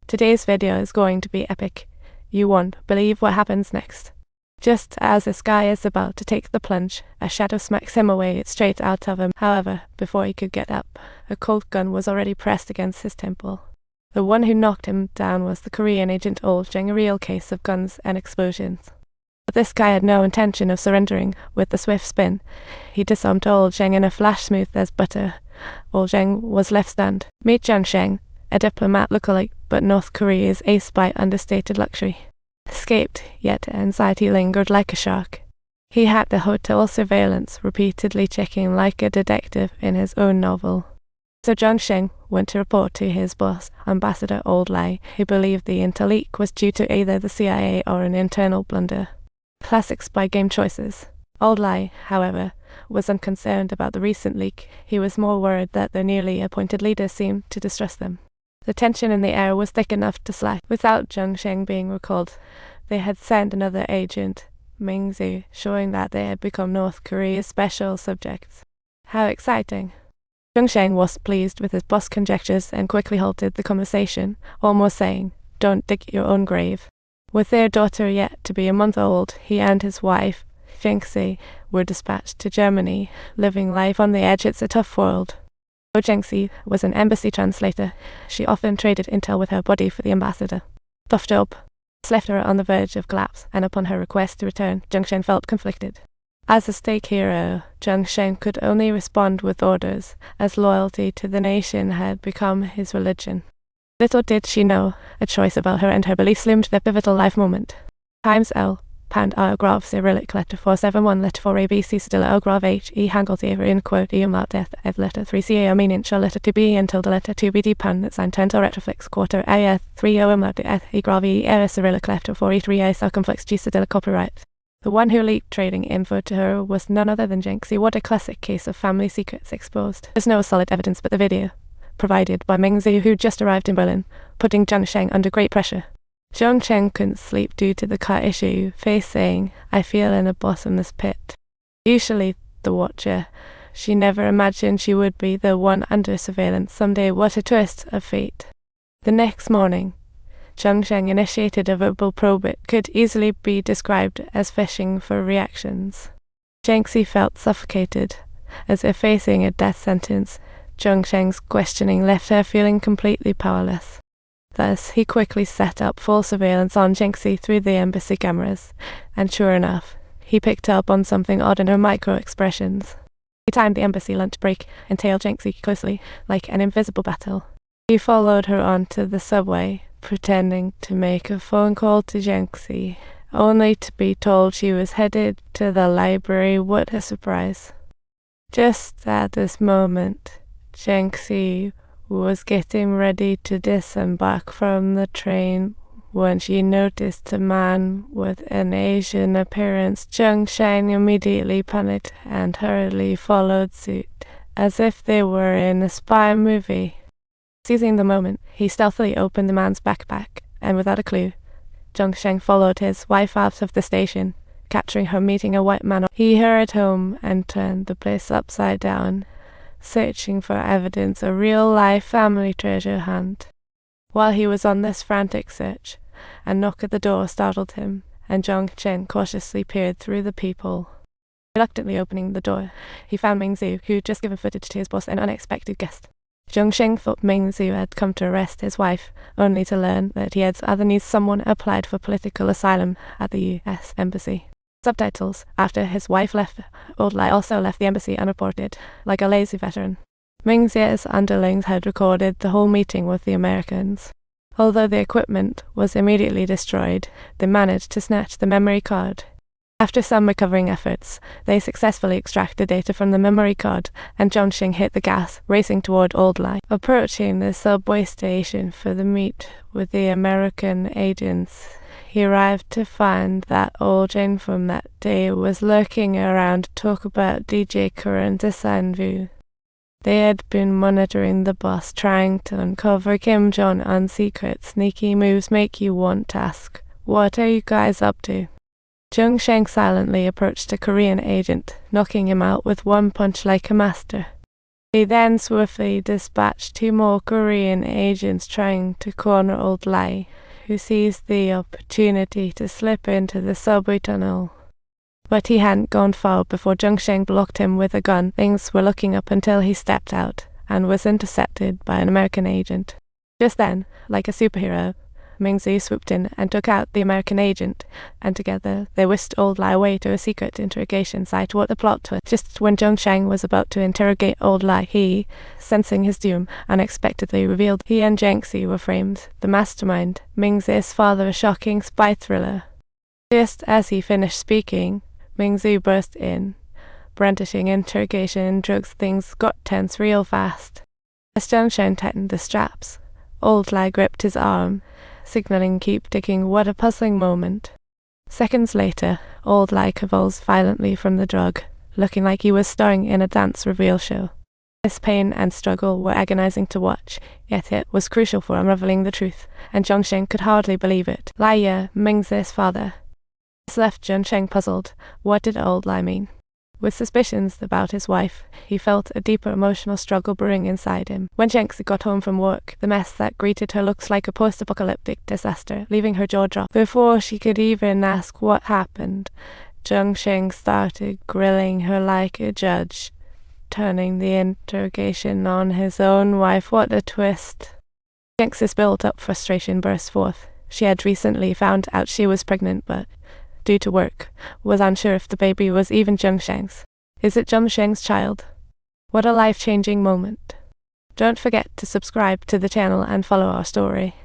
Today's video is going to be epic. You won't believe what happens next. Just as this guy is about to take the plunge, a shadow smacks him away straight out of him. However, before he could get up, a Colt gun was already pressed against his temple. The one who knocked him down was the Korean agent Ol Jeng, a real case of guns and explosions. But this guy had no intention of surrendering. With the swift spin, he disarmed Ol Jeng in a flash smooth as butter. Ol Jeng was left stunned. Meet Jung Sheng, a diplomat lookalike, but North Korea's ace by understated luxury. Escaped, yet anxiety lingered like a shark. He hacked the hotel surveillance, repeatedly checking like a detective in his own novel. So Jung Sheng went to report to his boss, Ambassador Old Lai, who believed the intel leak was due to either the CIA or an internal blunder. Classic spy game choices. Old Lai, however, was unconcerned about the recent leak. He was more worried that their newly appointed leader seemed to distrust them. The tension in the air was thick enough to slack. Without Jung Sheng being recalled, they had sent another agent, Ming Zhu, showing that they had become North Korea's special subjects. How exciting! Jung Sheng was pleased with his boss' conjectures and quickly halted the conversation, almost saying, "Don't dig your own grave." With their daughter yet to be a month old, he and his wife, Jiangxi, were dispatched to Germany, living life on the edge. It's a tough world. Jiangxi was an embassy translator. She often traded intel with her body for the ambassador. Tough job. This left her on the verge of collapse, and upon her request to return, Jung Sheng felt conflicted. As a state hero, Jung Sheng could only respond with orders, as loyalty to the nation had become his religion. Little did she know, a choice about her and her beliefs loomed the pivotal life moment. Times L. Pand R. Grav Cyrillic letter 471 letter 4 ABC Stilla O Grav H E Hangul Theater in quote E umlaut death F letter 3 CA Armenian shall letter 2B until the letter 2BD pan sign tento retroflex quarter A 3 O umlaut F E Grav E era Cyrillic letter 4 E 3 A circumflex G Stilla copyright. The one who leaked trading info to her was none other than Jiangxi. What a classic case of family secrets exposed. There's no solid evidence but the video, provided by Ming Zhu, who just arrived in Berlin, putting Jung Sheng under great pressure. Jung Sheng couldn't sleep due to the car issue, face saying, "I feel in a bottomless pit." Usually the watcher, she never imagined she would be the one under surveillance someday. What a twist of fate. The next morning, Jung Sheng initiated a verbal probe. It could easily be described as fishing for reactions. Jiangxi felt suffocated, as if facing a death sentence. Jung Sheng's questioning left her feeling completely powerless. Thus, he quickly set up full surveillance on Jiangxi through the embassy cameras, and sure enough, he picked up on something odd in her micro-expressions. He timed the embassy lunch break and tailed Jiangxi closely, like an invisible battle. He followed her onto the subway, pretending to make a phone call to Jiangxi, only to be told she was headed to the library. What a surprise. Just at this moment, Jiangxi was getting ready to disembark from the train when she noticed a man with an Asian appearance. Jung Sheng immediately panicked and hurriedly followed suit, as if they were in a spy movie. Seizing the moment, he stealthily opened the man's backpack, and without a clue, Jung Sheng followed his wife out of the station, capturing her meeting a white man. He hurried home and turned the place upside down, searching for evidence, a real-life family treasure hunt. While he was on this frantic search, a knock at the door startled him, and Jung Sheng cautiously peered through the peephole. Reluctantly opening the door, he found Ming Zhu, who'd just given footage to his boss, an unexpected guest. Jung Sheng thought Ming Zhu had come to arrest his wife, only to learn that he had other needs. Someone applied for political asylum at the US Embassy. Subtitles. After his wife left, Old Lai also left the embassy unreported, like a lazy veteran. Ming Zhu's underlings had recorded the whole meeting with the Americans. Although the equipment was immediately destroyed, they managed to snatch the memory card. After some recovering efforts, they successfully extracted data from the memory card, and Jung Sheng hit the gas, racing toward Old Lai. Approaching the subway station for the meet with the American agents, he arrived to find that Old Jeng from that day was lurking around to talk about DJ Current Vu. They had been monitoring the boss, trying to uncover Kim Jong-un's secret. Sneaky moves make you want to ask, what are you guys up to? Jung Sheng silently approached a Korean agent, knocking him out with one punch like a master. He then swiftly dispatched 2 more Korean agents trying to corner Old Lai, who seized the opportunity to slip into the subway tunnel. But he hadn't gone far before Zhengsheng blocked him with a gun. Things were looking up until he stepped out and was intercepted by an American agent. Just then, like a superhero, Mingzi swooped in and took out the American agent, and together they whisked Old Lai away to a secret interrogation site. What the plot was. Just when Zhengsheng was about to interrogate Old Lai, he, sensing his doom, unexpectedly revealed he and Zhengxi were framed. The mastermind, Mingzi's father, a shocking spy thriller. Just as he finished speaking, Mingzi burst in, brandishing interrogation and drugs. Things got tense real fast. As Zhengsheng tightened the straps, Old Lai gripped his arm, signaling keep digging. What a puzzling moment. Seconds later, Old Lai convulsed violently from the drug, looking like he was starring in a dance reveal show. His pain and struggle were agonizing to watch, yet it was crucial for unraveling the truth, and Zhengsheng could hardly believe it. Lai Ye, Mingzi's father. This left Zhengsheng puzzled. What did Old Lai mean? With suspicions about his wife, he felt a deeper emotional struggle brewing inside him. When Zhengxi got home from work, the mess that greeted her looked like a post-apocalyptic disaster, leaving her jaw dropped. Before she could even ask what happened, Zhengsheng started grilling her like a judge, turning the interrogation on his own wife. What a twist. Zhengxi's built-up frustration burst forth. She had recently found out she was pregnant, but due to work, was unsure if the baby was even Zhengsheng's. Is it Zhengsheng's child? What a life-changing moment. Don't forget to subscribe to the channel and follow our story.